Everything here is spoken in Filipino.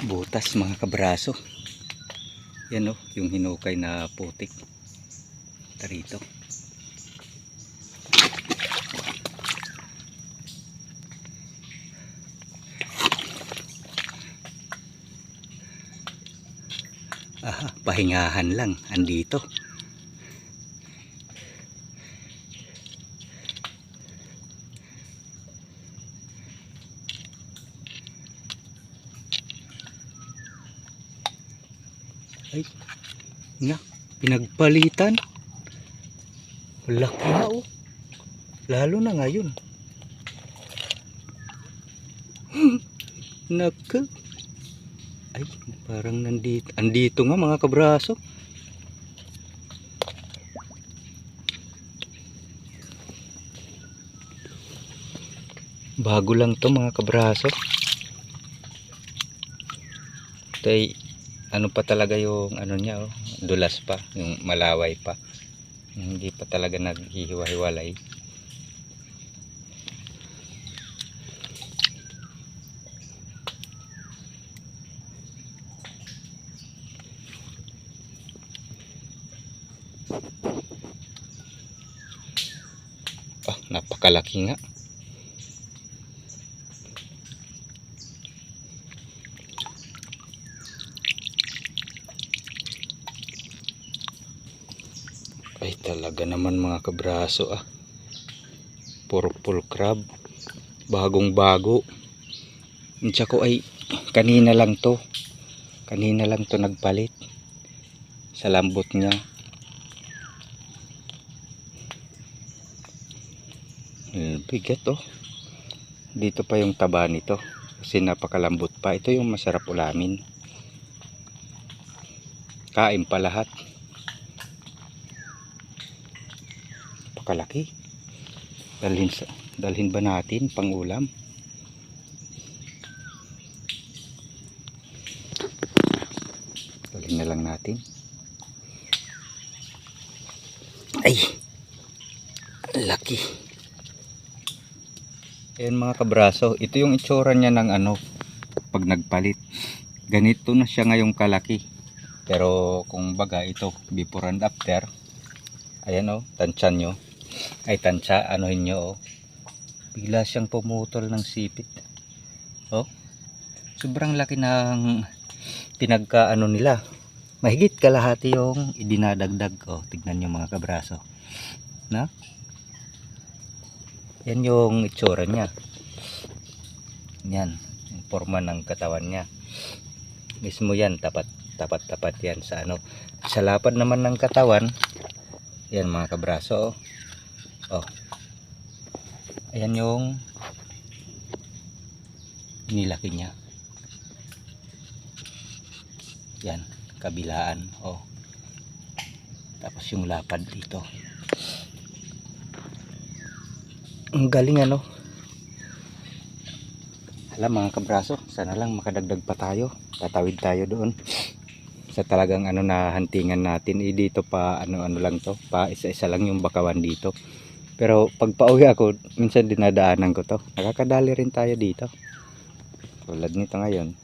Butas mga kabraso. Yan o, yung hinukay na putik. Tarito. Aha, pahingahan lang. Andito. Ay, nga, pinagpalitan. Laki na oh. Lalo na ngayon. Naku. Ay, parang nandito. Andito nga mga kabraso. Bago lang to mga kabraso. Ito ay ano pa talaga yung ano niya oh, dulas pa, yung malaway pa. Hindi pa talaga naghihiwa-hiwalay. Ah, napakalaki nga. Ay talaga naman mga kabraso ah. Purple crab. Bagong bago. Tsaka ay kanina lang to. Kanina lang to nagpalit. Sa lambot niya. Bigat oh. Dito pa yung taba nito. Kasi napakalambot pa. Ito yung masarap ulamin. Kain pa lahat. Napakalaki. Dalhin ba natin pang ulam? Dalhin na lang natin. Ay, laki. Ayan mga kabraso, ito yung itsura niya ng ano pag nagpalit. Ganito na siya ngayong kalaki. Pero kung baga ito before and after. Ayan oh, tansya nyo. Ay tansya, anuhin nyo oh. Bigla siyang pumutol ng sipit. Oh, sobrang laki ng pinagkaano nila. Mahigit kalahati yung idinadagdag. Oh, tignan nyo mga kabraso. Na? Yan yung itsura niya. Yan, yung forma ng katawan niya. Mismo yan, tapat yan sa ano. Sa lapad naman ng katawan, yan mga kabraso. Oh. Ayan yung nilaki niya. Yan, kabilaan. Oh. Tapos yung lapad dito. Ang galing ano. Alam mga kabraso, sana lang makadagdag pa tayo. Tatawid tayo doon sa talagang ano na hantingan natin. Dito pa ano lang to, pa isa-isa lang yung bakawan dito. Pero pag pauwi ako, minsan dinadaanan ko to. Nakakadali rin tayo dito. Tulad nito ngayon.